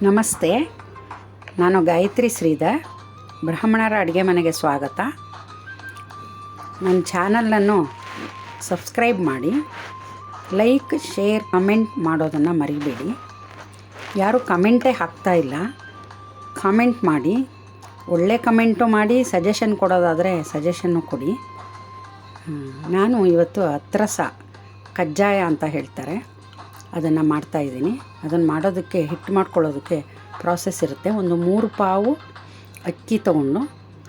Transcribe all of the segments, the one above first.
ನಮಸ್ತೆ, ನಾನು ಗಾಯತ್ರಿ ಶ್ರೀಧರ್. ಬ್ರಾಹ್ಮಣರ ಅಡುಗೆ ಮನೆಗೆ ಸ್ವಾಗತ. ನನ್ನ ಚಾನಲನ್ನು ಸಬ್ಸ್ಕ್ರೈಬ್ ಮಾಡಿ, ಲೈಕ್, ಶೇರ್, ಕಮೆಂಟ್ ಮಾಡೋದನ್ನು ಮರಿಬೇಡಿ. ಯಾರೂ ಕಮೆಂಟೇ ಹಾಕ್ತಾಯಿಲ್ಲ. ಕಾಮೆಂಟ್ ಮಾಡಿ, ಒಳ್ಳೆ ಕಮೆಂಟು ಮಾಡಿ, ಸಜೆಷನ್ ಕೊಡೋದಾದರೆ ಸಜೆಷನ್ನು ಕೊಡಿ. ನಾನು ಇವತ್ತು ಅತ್ರಸ ಕಜ್ಜಾಯ ಅಂತ ಹೇಳ್ತಾರೆ, ಅದನ್ನು ಮಾಡ್ತಾಯಿದ್ದೀನಿ. ಅದನ್ನು ಮಾಡೋದಕ್ಕೆ, ಹಿಟ್ಟು ಮಾಡ್ಕೊಳ್ಳೋದಕ್ಕೆ ಪ್ರಾಸೆಸ್ ಇರುತ್ತೆ. ಒಂದು 3 ಪಾವು ಅಕ್ಕಿ ತೊಗೊಂಡು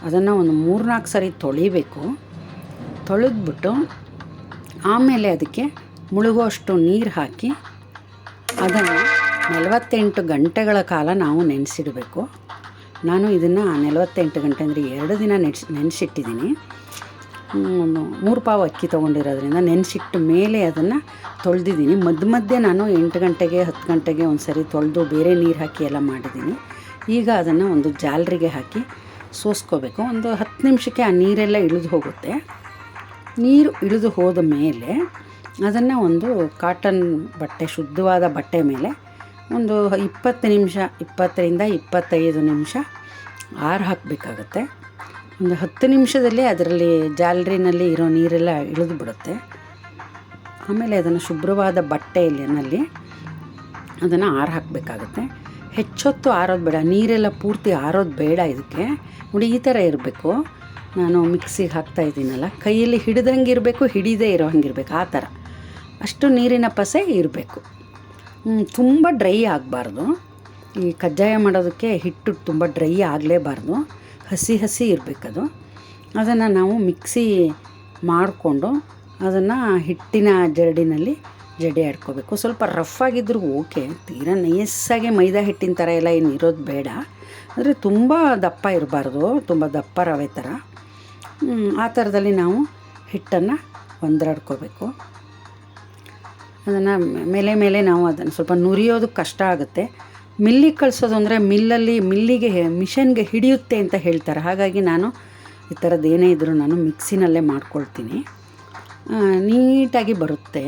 ಅದನ್ನು ಒಂದು 3-4 ಸರಿ ತೊಳಿಬೇಕು. ತೊಳೆದ್ಬಿಟ್ಟು ಆಮೇಲೆ ಅದಕ್ಕೆ ಮುಳುಗುವಷ್ಟು ನೀರು ಹಾಕಿ ಅದನ್ನು 48 ಗಂಟೆಗಳ ಕಾಲ ನಾವು ನೆನೆಸಿಡಬೇಕು. ನಾನು ಇದನ್ನು 48 ಗಂಟೆ ಅಂದರೆ 2 ದಿನ ನೆನೆಸಿಟ್ಟಿದ್ದೀನಿ. 3 ಪಾವು ಅಕ್ಕಿ ತೊಗೊಂಡಿರೋದ್ರಿಂದ ನೆನೆಸಿಟ್ಟ ಮೇಲೆ ಅದನ್ನು ತೊಳೆದಿದ್ದೀನಿ. ಮಧ್ಯೆ ನಾನು 8 ಗಂಟೆಗೆ 10 ಗಂಟೆಗೆ ಒಂದು ಸರಿ ತೊಳೆದು ಬೇರೆ ನೀರು ಹಾಕಿ ಎಲ್ಲ ಮಾಡಿದ್ದೀನಿ. ಈಗ ಅದನ್ನು ಒಂದು ಜಾಲರಿಗೆ ಹಾಕಿ ಸೋಸ್ಕೋಬೇಕು. ಒಂದು 10 ನಿಮಿಷಕ್ಕೆ ಆ ನೀರೆಲ್ಲ ಇಳಿದು ಹೋಗುತ್ತೆ. ನೀರು ಇಳಿದು ಹೋದ ಮೇಲೆ ಅದನ್ನು ಒಂದು ಕಾಟನ್ ಬಟ್ಟೆ, ಶುದ್ಧವಾದ ಬಟ್ಟೆ ಮೇಲೆ ಒಂದು 20 ನಿಮಿಷ, 20ರಿಂದ 25 ನಿಮಿಷ ಆರು ಹಾಕಬೇಕಾಗತ್ತೆ. ಒಂದು 10 ನಿಮಿಷದಲ್ಲಿ ಅದರಲ್ಲಿ ಜಾಲರಿನಲ್ಲಿ ಇರೋ ನೀರೆಲ್ಲ ಇಳಿದು ಬಿಡುತ್ತೆ. ಆಮೇಲೆ ಅದನ್ನು ಶುಭ್ರವಾದ ಬಟ್ಟೆಯಲ್ಲಿ ಅದನ್ನು ಆರು ಹಾಕಬೇಕಾಗತ್ತೆ. ಹೆಚ್ಚೊತ್ತು ಆರೋದು ಬೇಡ, ನೀರೆಲ್ಲ ಪೂರ್ತಿ ಆರೋದು ಬೇಡ. ಇದಕ್ಕೆ ನೋಡಿ, ಈ ಥರ ಇರಬೇಕು. ನಾನು ಮಿಕ್ಸಿಗೆ ಹಾಕ್ತಾಯಿದ್ದೀನಲ್ಲ, ಕೈಯಲ್ಲಿ ಹಿಡಿದಂಗೆ ಇರಬೇಕು, ಹಿಡಿದೇ ಇರೋ ಹಂಗಿರಬೇಕು. ಆ ಥರ ಅಷ್ಟು ನೀರಿನ ಪಸೆ ಇರಬೇಕು. ತುಂಬ ಡ್ರೈ ಆಗಬಾರ್ದು. ಈ ಕಜ್ಜಾಯ ಮಾಡೋದಕ್ಕೆ ಹಿಟ್ಟು ತುಂಬ ಡ್ರೈ ಆಗಲೇಬಾರ್ದು, ಹಸಿ ಇರಬೇಕದು. ಅದನ್ನು ನಾವು ಮಿಕ್ಸಿ ಮಾಡಿಕೊಂಡು ಅದನ್ನು ಹಿಟ್ಟಿನ ಜರಡಿನಲ್ಲಿ ಜಡಿ ಆಡ್ಕೋಬೇಕು. ಸ್ವಲ್ಪ ರಫ್ ಆಗಿದ್ರೂ ಓಕೆ, ತೀರಾ ನೈಸಾಗಿ ಮೈದಾ ಹಿಟ್ಟಿನ ಥರ ಎಲ್ಲ ಏನು ಇರೋದು ಬೇಡ. ಆದರೆ ತುಂಬ ದಪ್ಪ ಇರಬಾರ್ದು, ತುಂಬ ದಪ್ಪ ರವೆ ಥರ. ಆ ಥರದಲ್ಲಿ ನಾವು ಹಿಟ್ಟನ್ನು ಒಂದರಾಡ್ಕೋಬೇಕು. ಅದನ್ನು ಮೇಲೆ ನಾವು ಅದನ್ನು ಸ್ವಲ್ಪ ನುರಿಯೋದಕ್ಕೆ ಕಷ್ಟ ಆಗುತ್ತೆ. ಮಿಲ್ಲಿಗೆ ಕಳಿಸೋದು ಅಂದರೆ ಮಿಷನ್ಗೆ ಹಿಡಿಯುತ್ತೆ ಅಂತ ಹೇಳ್ತಾರೆ. ಹಾಗಾಗಿ ನಾನು ಈ ಥರದ್ದು ಏನೇ ಇದ್ದರೂ ನಾನು ಮಿಕ್ಸಿನಲ್ಲೇ ಮಾಡ್ಕೊಳ್ತೀನಿ. ನೀಟಾಗಿ ಬರುತ್ತೆ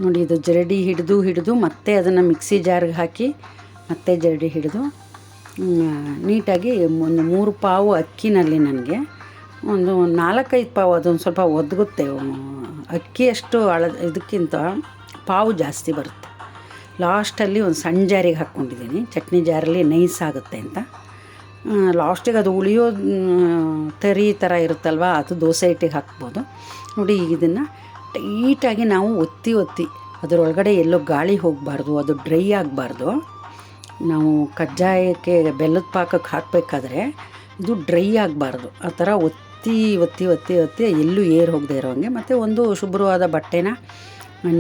ನೋಡಿ. ಇದು ಜರಡಿ ಹಿಡಿದು ಮತ್ತೆ ಅದನ್ನು ಮಿಕ್ಸಿ ಜಾರ್ಗೆ ಹಾಕಿ ಮತ್ತೆ ಜರಡಿ ಹಿಡಿದು ನೀಟಾಗಿ ಒಂದು 3 ಪಾವು ಅಕ್ಕಿನಲ್ಲಿ ನನಗೆ ಒಂದು 4-5 ಪಾವು, ಅದೊಂದು ಸ್ವಲ್ಪ ಒದಗುತ್ತೆ. ಅಕ್ಕಿಯಷ್ಟು ಇದಕ್ಕಿಂತ ಪಾವು ಜಾಸ್ತಿ ಬರುತ್ತೆ. ಲಾಸ್ಟಲ್ಲಿ ಒಂದು ಸಣ್ಣ ಜಾರಿಗೆ ಹಾಕ್ಕೊಂಡಿದ್ದೀನಿ, ಚಟ್ನಿ ಜಾರಲ್ಲಿ ನೈಸ್ ಆಗುತ್ತೆ ಅಂತ. ಲಾಸ್ಟಿಗೆ ಅದು ಉಳಿಯೋ ತರಿ ಥರ ಇರುತ್ತಲ್ವ, ಅದು ದೋಸೆ ಹಿಟ್ಟಿಗೆ ಹಾಕ್ಬೋದು. ನೋಡಿ, ಈಗ ಇದನ್ನು ಟೈಟಾಗಿ ನಾವು ಒತ್ತಿ ಅದರೊಳಗಡೆ ಎಲ್ಲೋ ಗಾಳಿ ಹೋಗಬಾರ್ದು, ಅದು ಡ್ರೈ ಆಗಬಾರ್ದು. ನಾವು ಕಜ್ಜಾಯಕ್ಕೆ ಬೆಲ್ಲದ ಪಾಕಕ್ಕೆ ಹಾಕಬೇಕಾದ್ರೆ ಇದು ಡ್ರೈ ಆಗಬಾರ್ದು. ಆ ಥರ ಒತ್ತಿ ಎಲ್ಲೂ ಏರು ಹೋಗದೆ ಇರೋ ಹಾಗೆ. ಮತ್ತು ಒಂದು ಶುಭ್ರವಾದ ಬಟ್ಟೆನ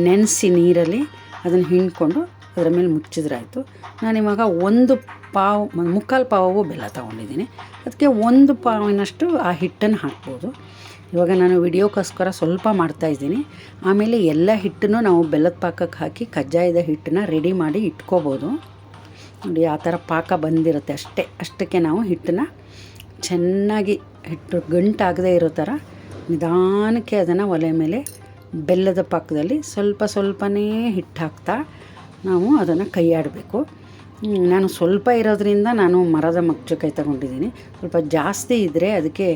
ನೆನೆಸಿ ನೀರಲ್ಲಿ ಅದನ್ನು ಹಿಂಡ್ಕೊಂಡು ಅದರ ಮೇಲೆ ಮುಚ್ಚಿದ್ರಾಯಿತು. ನಾನಿವಾಗ 1 ಪಾವು, 3/4 ಪಾವು ಬೆಲ್ಲ ತೊಗೊಂಡಿದ್ದೀನಿ. ಅದಕ್ಕೆ 1 ಪಾವಿನಷ್ಟು ಆ ಹಿಟ್ಟನ್ನು ಹಾಕ್ಬೋದು. ಇವಾಗ ನಾನು ವಿಡಿಯೋಕ್ಕೋಸ್ಕರ ಸ್ವಲ್ಪ ಮಾಡ್ತಾಯಿದ್ದೀನಿ. ಆಮೇಲೆ ಎಲ್ಲ ಹಿಟ್ಟನ್ನು ನಾವು ಬೆಲ್ಲದ ಪಾಕಕ್ಕೆ ಹಾಕಿ ಕಜ್ಜಾಯದ ಹಿಟ್ಟನ್ನು ರೆಡಿ ಮಾಡಿ ಇಟ್ಕೋಬೋದು. ನೋಡಿ, ಆ ಥರ ಪಾಕ ಬಂದಿರುತ್ತೆ. ಅಷ್ಟಕ್ಕೆ ನಾವು ಹಿಟ್ಟನ್ನು ಚೆನ್ನಾಗಿ, ಹಿಟ್ಟು ಗಂಟಾಗದೇ ಇರೋ ಥರ ನಿಧಾನಕ್ಕೆ ಅದನ್ನು ಒಲೆ ಮೇಲೆ ಬೆಲ್ಲದ ಪಾಕದಲ್ಲಿ ಸ್ವಲ್ಪನೇ ಹಿಟ್ಟು ಹಾಕ್ತಾ ನಾವು ಅದನ್ನು ಕೈಯಾಡಬೇಕು. ನಾನು ಸ್ವಲ್ಪ ಇರೋದ್ರಿಂದ ನಾನು ಮರದ ಮಗ್ಚುಕೈ ತಗೊಂಡಿದ್ದೀನಿ. ಸ್ವಲ್ಪ ಜಾಸ್ತಿ ಇದ್ದರೆ ಅದಕ್ಕೆ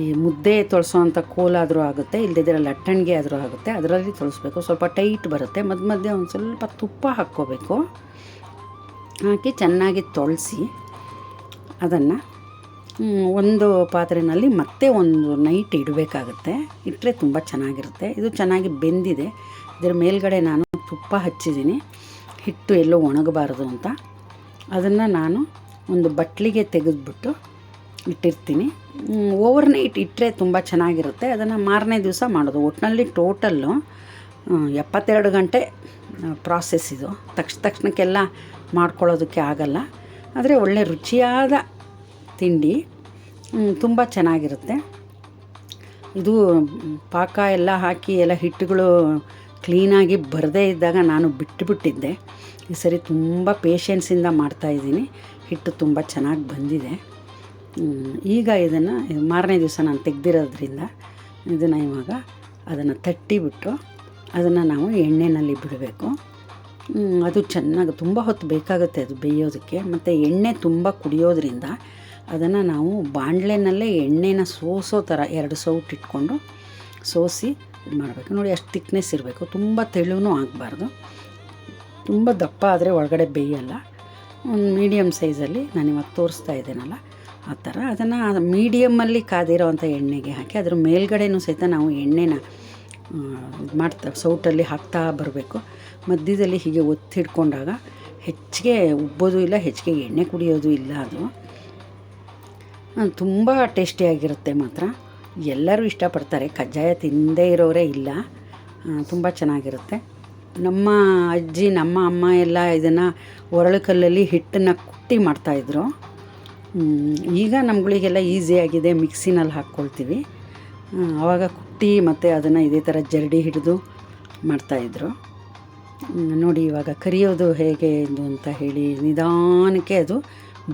ಈ ಮುದ್ದೆ ತೊಳಸೋವಂಥ ಕೋಲಾದರೂ ಆಗುತ್ತೆ, ಇಲ್ಲದಿದ್ದರೆ ಲಟ್ಟಣಿಗೆ ಆದರೂ ಆಗುತ್ತೆ, ಅದರಲ್ಲಿ ತೊಳಸ್ಬೇಕು. ಸ್ವಲ್ಪ ಟೈಟ್ ಬರುತ್ತೆ. ಮಧ್ಯೆ ಒಂದು ಸ್ವಲ್ಪ ತುಪ್ಪ ಹಾಕ್ಕೋಬೇಕು. ಹಾಕಿ ಚೆನ್ನಾಗಿ ತೊಳಸಿ ಅದನ್ನು ಒಂದು ಪಾತ್ರೆಯಲ್ಲಿ ಮತ್ತೆ ಒಂದು ನೈಟ್ ಇಡಬೇಕಾಗುತ್ತೆ. ಇಟ್ಟರೆ ತುಂಬ ಚೆನ್ನಾಗಿರುತ್ತೆ. ಇದು ಚೆನ್ನಾಗಿ ಬೆಂದಿದೆ. ಇದರ ಮೇಲ್ಗಡೆ ನಾನು ತುಪ್ಪ ಹಚ್ಚಿದ್ದೀನಿ, ಹಿಟ್ಟು ಎಲ್ಲೋ ಒಣಗಬಾರ್ದು ಅಂತ. ಅದನ್ನು ನಾನು ಒಂದು ಬಟ್ಲಿಗೆ ತೆಗೆದುಬಿಟ್ಟು ಇಟ್ಟಿರ್ತೀನಿ. ಓವರ್ ನೈಟ್ ಇಟ್ಟರೆ ತುಂಬ ಚೆನ್ನಾಗಿರುತ್ತೆ. ಅದನ್ನು ಮಾರನೇ ದಿವಸ ಮಾಡೋದು. ಒಟ್ಟಿನಲ್ಲಿ ಟೋಟಲ್ಲು 72 ಗಂಟೆ ಪ್ರಾಸೆಸ್ ಇದು. ತಕ್ಷಣಕ್ಕೆಲ್ಲ ಮಾಡ್ಕೊಳ್ಳೋದಕ್ಕೆ ಆಗಲ್ಲ. ಆದರೆ ಒಳ್ಳೆ ರುಚಿಯಾದ ತಿಂಡಿ, ತುಂಬ ಚೆನ್ನಾಗಿರುತ್ತೆ. ಇದು ಪಾಕ ಎಲ್ಲ ಹಾಕಿ ಎಲ್ಲ ಹಿಟ್ಟುಗಳು ಕ್ಲೀನಾಗಿ ಬರದೇ ಇದ್ದಾಗ ನಾನು ಬಿಟ್ಟಿದ್ದೆ. ಈ ಸರಿ ತುಂಬ ಪೇಷನ್ಸಿಂದ ಮಾಡ್ತಾಯಿದ್ದೀನಿ. ಹಿಟ್ಟು ತುಂಬ ಚೆನ್ನಾಗಿ ಬಂದಿದೆ. ಈಗ ಇದನ್ನು ಮಾರನೇ ದಿವಸ ನಾನು ತೆಗೆದಿರೋದ್ರಿಂದ ಇದನ್ನು ಇವಾಗ ಅದನ್ನು ತಟ್ಟಿಬಿಟ್ಟು ಅದನ್ನು ನಾವು ಎಣ್ಣೆಯಲ್ಲಿ ಬಿಡಬೇಕು. ಅದು ಚೆನ್ನಾಗಿ ತುಂಬ ಹೊತ್ತು ಬೇಕಾಗುತ್ತೆ ಅದು ಬೇಯೋದಕ್ಕೆ. ಮತ್ತು ಎಣ್ಣೆ ತುಂಬ ಕುಡಿಯೋದ್ರಿಂದ ಅದನ್ನು ನಾವು ಬಾಣಲೆನಲ್ಲೇ ಎಣ್ಣೆನ ಸೋಸೋ ಥರ 2 ಸೌಟ್ ಇಟ್ಕೊಂಡು ಸೋಸಿ ಇದು ಮಾಡಬೇಕು. ನೋಡಿ ಅಷ್ಟು ತಿಕ್ನೆಸ್ ಇರಬೇಕು, ತುಂಬ ತೆಳುವೂ ಆಗಬಾರ್ದು. ತುಂಬ ದಪ್ಪ ಆದರೆ ಒಳಗಡೆ ಬೇಯಲ್ಲ. ಒಂದು ಮೀಡಿಯಮ್ ಸೈಜಲ್ಲಿ ನಾನಿವಾಗ ತೋರಿಸ್ತಾ ಇದ್ದೇನಲ್ಲ ಆ ಥರ ಅದನ್ನು ಮೀಡಿಯಮ್ಮಲ್ಲಿ ಕಾದಿರೋ ಅಂಥ ಎಣ್ಣೆಗೆ ಹಾಕಿ ಅದ್ರ ಮೇಲ್ಗಡೆನೂ ಸಹಿತ ನಾವು ಎಣ್ಣೆನ ಸೌಟಲ್ಲಿ ಹಾಕ್ತಾ ಬರಬೇಕು. ಮಧ್ಯದಲ್ಲಿ ಹೀಗೆ ಒತ್ತಿ ಹಿಡ್ಕೊಂಡಾಗ ಹೆಚ್ಚಿಗೆ ಉಬ್ಬೋದು ಇಲ್ಲ, ಹೆಚ್ಚಿಗೆ ಎಣ್ಣೆ ಕುಡಿಯೋದು ಇಲ್ಲ. ಅದು ತುಂಬ ಟೇಸ್ಟಿಯಾಗಿರುತ್ತೆ. ಮಾತ್ರ ಎಲ್ಲರೂ ಇಷ್ಟಪಡ್ತಾರೆ. ಕಜ್ಜಾಯ ತಿಂದೇ ಇರೋರೇ ಇಲ್ಲ. ತುಂಬ ಚೆನ್ನಾಗಿರುತ್ತೆ. ನಮ್ಮ ಅಜ್ಜಿ ನಮ್ಮ ಅಮ್ಮ ಎಲ್ಲ ಇದನ್ನು ಒರಳು ಕಲ್ಲಲ್ಲಿ ಹಿಟ್ಟನ್ನು ಕುಟ್ಟಿ ಮಾಡ್ತಾಯಿದ್ರು. ಈಗ ನಮ್ಗಳಿಗೆಲ್ಲ ಈಸಿಯಾಗಿದೆ, ಮಿಕ್ಸಿನಲ್ಲಿ ಹಾಕ್ಕೊಳ್ತೀವಿ. ಆವಾಗ ಕುಟ್ಟಿ ಮತ್ತು ಅದನ್ನು ಇದೇ ಥರ ಜರಡಿ ಹಿಡಿದು ಮಾಡ್ತಾಯಿದ್ರು. ನೋಡಿ ಇವಾಗ ಕರಿಯೋದು ಹೇಗೆ ಇದು ಅಂತ ಹೇಳಿ ನಿಧಾನಕ್ಕೆ ಅದು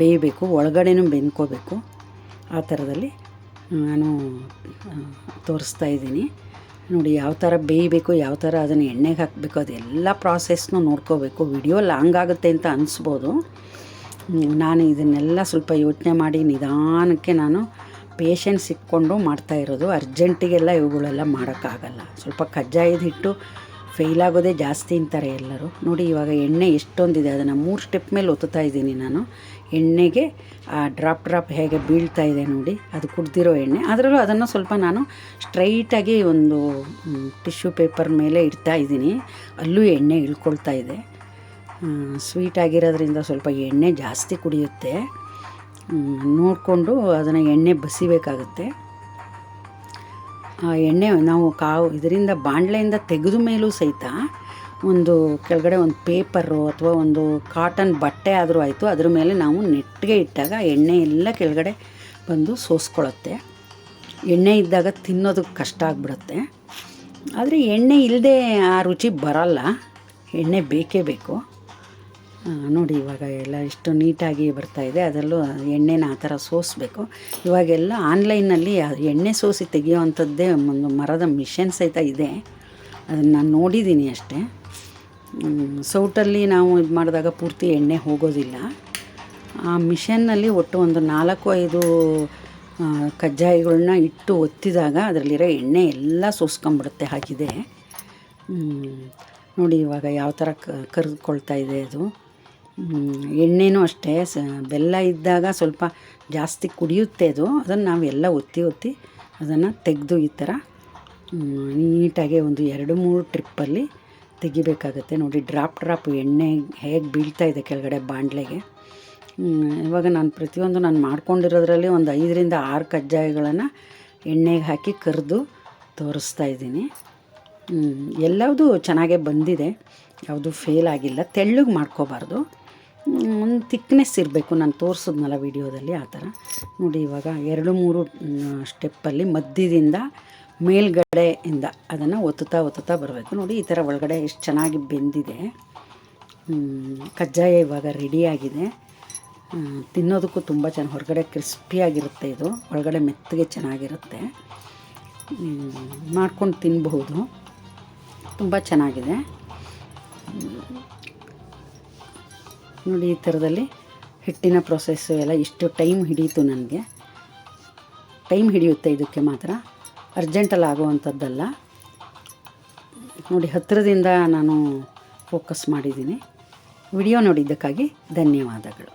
ಬೇಯಬೇಕು, ಒಳಗಡೆನೂ ಬೆಂದ್ಕೋಬೇಕು. ಆ ಥರದಲ್ಲಿ ನಾನು ತೋರಿಸ್ತಾ ಇದ್ದೀನಿ. ನೋಡಿ ಯಾವ ಥರ ಬೇಯಬೇಕು, ಯಾವ ಥರ ಅದನ್ನು ಎಣ್ಣೆಗೆ ಹಾಕಬೇಕು, ಅದೆಲ್ಲ ಪ್ರಾಸೆಸ್ನೂ ನೋಡ್ಕೋಬೇಕು. ವಿಡಿಯೋ ಲಾಂಗ್ ಆಗುತ್ತೆ ಅಂತ ಅನಿಸ್ಬೋದು. ನಾನು ಇದನ್ನೆಲ್ಲ ಸ್ವಲ್ಪ ಯೋಚನೆ ಮಾಡಿ ನಿಧಾನಕ್ಕೆ ನಾನು ಪೇಷನ್ಸ್ ಇಟ್ಕೊಂಡು ಮಾಡ್ತಾಯಿರೋದು. ಅರ್ಜೆಂಟಿಗೆಲ್ಲ ಇವುಗಳೆಲ್ಲ ಮಾಡೋಕ್ಕಾಗಲ್ಲ. ಸ್ವಲ್ಪ ಕಜ್ಜಾಯದ ಹಿಟ್ಟು ಫೇಲ್ ಆಗೋದೇ ಜಾಸ್ತಿ ಅಂತಾರೆ ಎಲ್ಲರೂ. ನೋಡಿ ಇವಾಗ ಎಣ್ಣೆ ಎಷ್ಟೊಂದಿದೆ, ಅದನ್ನು 3 ಸ್ಟೆಪ್ ಮೇಲೆ ಒತ್ತುತ್ತಾ ಇದ್ದೀನಿ ನಾನು. ಎಣ್ಣೆಗೆ ಆ ಡ್ರಾಪ್ ಹೇಗೆ ಬೀಳ್ತಾ ಇದೆ ನೋಡಿ, ಅದು ಕುಡ್ದಿರೋ ಎಣ್ಣೆ. ಅದರಲ್ಲೂ ಅದನ್ನು ಸ್ವಲ್ಪ ನಾನು ಸ್ಟ್ರೈಟಾಗಿ ಒಂದು ಟಿಶ್ಯೂ ಪೇಪರ್ ಮೇಲೆ ಇಡ್ತಾ ಇದ್ದೀನಿ. ಅಲ್ಲೂ ಎಣ್ಣೆ ಇಳ್ಕೊಳ್ತಾ ಇದೆ. ಸ್ವೀಟ್ ಆಗಿರೋದ್ರಿಂದ ಸ್ವಲ್ಪ ಎಣ್ಣೆ ಜಾಸ್ತಿ ಕುಡಿಯುತ್ತೆ. ನೋಡಿಕೊಂಡು ಅದನ್ನು ಎಣ್ಣೆ ಬಸಿಬೇಕಾಗುತ್ತೆ. ಆ ಎಣ್ಣೆ ನಾವು ಇದರಿಂದ ಬಾಣಲೆಯಿಂದ ತೆಗೆದ ಮೇಲೂ ಸಹಿತ ಒಂದು ಕೆಳಗಡೆ ಒಂದು ಪೇಪರು ಅಥವಾ ಒಂದು ಕಾಟನ್ ಬಟ್ಟೆ ಆದರೂ ಆಯಿತು, ಅದ್ರ ಮೇಲೆ ನಾವು ನೆಟ್ಟಿಗೆ ಇಟ್ಟಾಗ ಎಣ್ಣೆ ಎಲ್ಲ ಕೆಳಗಡೆ ಬಂದು ಸೋಸ್ಕೊಳ್ಳುತ್ತೆ. ಎಣ್ಣೆ ಇದ್ದಾಗ ತಿನ್ನೋದಕ್ಕೆ ಕಷ್ಟ ಆಗಿಬಿಡುತ್ತೆ. ಆದರೆ ಎಣ್ಣೆ ಇಲ್ಲದೆ ಆ ರುಚಿ ಬರಲ್ಲ, ಎಣ್ಣೆ ಬೇಕೇ ಬೇಕು. ನೋಡಿ ಇವಾಗ ಎಲ್ಲ ಎಷ್ಟು ನೀಟಾಗಿ ಬರ್ತಾಯಿದೆ. ಅದರಲ್ಲೂ ಎಣ್ಣೆನ ಆ ಥರ ಸೋಸಬೇಕು. ಇವಾಗೆಲ್ಲ ಆನ್ಲೈನಲ್ಲಿ ಎಣ್ಣೆ ಸೋಸಿ ತೆಗಿಯೋ ಅಂಥದ್ದೇ ಒಂದು ಮರದ ಮಿಷನ್ ಸಹಿತ ಇದೆ. ಅದನ್ನು ನಾನು ನೋಡಿದ್ದೀನಿ ಅಷ್ಟೇ. ಸೌಟಲ್ಲಿ ನಾವು ಇದು ಮಾಡಿದಾಗ ಪೂರ್ತಿ ಎಣ್ಣೆ ಹೋಗೋದಿಲ್ಲ. ಆ ಮಿಷನ್ನಲ್ಲಿ ಒಟ್ಟು ಒಂದು 4-5 ಕಜ್ಜಾಯಗಳನ್ನ ಇಟ್ಟು ಒತ್ತಿದಾಗ ಅದರಲ್ಲಿರೋ ಎಣ್ಣೆ ಎಲ್ಲ ಸೋಸ್ಕೊಂಬಿಡುತ್ತೆ. ಹಾಗಿದೆ ನೋಡಿ ಇವಾಗ ಯಾವ ಥರ ಕರೆದುಕೊಳ್ತಾ ಇದೆ ಅದು. ಎಣ್ಣೆನೂ ಅಷ್ಟೇ ಬೆಲ್ಲ ಇದ್ದಾಗ ಸ್ವಲ್ಪ ಜಾಸ್ತಿ ಕುಡಿಯುತ್ತೆ ಅದು. ಅದನ್ನು ನಾವೆಲ್ಲ ಒತ್ತಿ ಅದನ್ನು ತೆಗೆದು ಈ ಥರ ನೀಟಾಗಿ ಒಂದು 2-3 ಟ್ರಿಪ್ಪಲ್ಲಿ ತೆಗಿಬೇಕಾಗತ್ತೆ. ನೋಡಿ ಡ್ರಾಪ್ ಎಣ್ಣೆ ಹೇಗೆ ಬೀಳ್ತಾ ಇದೆ ಕೆಳಗಡೆ ಬಾಣಲೆಗೆ. ಇವಾಗ ನಾನು ಪ್ರತಿಯೊಂದು ನಾನು ಮಾಡ್ಕೊಂಡಿರೋದ್ರಲ್ಲಿ ಒಂದು 5-6 ಕಜ್ಜಾಯಗಳನ್ನು ಎಣ್ಣೆಗೆ ಹಾಕಿ ಕರೆದು ತೋರಿಸ್ತಾ ಇದ್ದೀನಿ. ಎಲ್ಲವೂ ಚೆನ್ನಾಗೇ ಬಂದಿದೆ, ಯಾವುದು ಫೇಲ್ ಆಗಿಲ್ಲ. ತೆಳ್ಳಗೆ ಮಾಡ್ಕೋಬಾರ್ದು, ಒಂದು ಥಿಕ್ನೆಸ್ ಇರಬೇಕು. ನಾನು ತೋರಿಸಿದ್ನಲ್ಲ ವಿಡಿಯೋದಲ್ಲಿ ಆ ಥರ. ನೋಡಿ ಇವಾಗ 2-3 ಸ್ಟೆಪ್ಪಲ್ಲಿ ಮಧ್ಯದಿಂದ ಮೇಲ್ಗಡೆಯಿಂದ ಅದನ್ನು ಒತ್ತುತ್ತಾ ಬರಬೇಕು. ನೋಡಿ ಈ ಥರ ಒಳಗಡೆ ಎಷ್ಟು ಚೆನ್ನಾಗಿ ಬೆಂದಿದೆ. ಕಜ್ಜಾಯ ಇವಾಗ ರೆಡಿಯಾಗಿದೆ. ತಿನ್ನೋದಕ್ಕೂ ತುಂಬ ಚೆನ್ನಾಗಿ, ಹೊರಗಡೆ ಕ್ರಿಸ್ಪಿಯಾಗಿರುತ್ತೆ, ಇದು ಒಳಗಡೆ ಮೆತ್ತಗೆ ಚೆನ್ನಾಗಿರುತ್ತೆ. ಮಾಡ್ಕೊಂಡು ತಿನ್ನಬಹುದು, ತುಂಬ ಚೆನ್ನಾಗಿದೆ. ನೋಡಿ ಈ ಥರದಲ್ಲಿ ಹಿಟ್ಟಿನ ಪ್ರೊಸೆಸ್ಸು ಎಲ್ಲ ಇಷ್ಟು ಟೈಮ್ ಹಿಡೀತು ನನಗೆ. ಟೈಮ್ ಹಿಡಿಯುತ್ತೆ ಇದಕ್ಕೆ ಮಾತ್ರ, ಅರ್ಜೆಂಟಲ್ಲಿ ಆಗುವಂಥದ್ದಲ್ಲ. ನೋಡಿ ಹತ್ತಿರದಿಂದ ನಾನು ಫೋಕಸ್ ಮಾಡಿದ್ದೀನಿ. ವಿಡಿಯೋ ನೋಡಿದ್ದಕ್ಕಾಗಿ ಧನ್ಯವಾದಗಳು.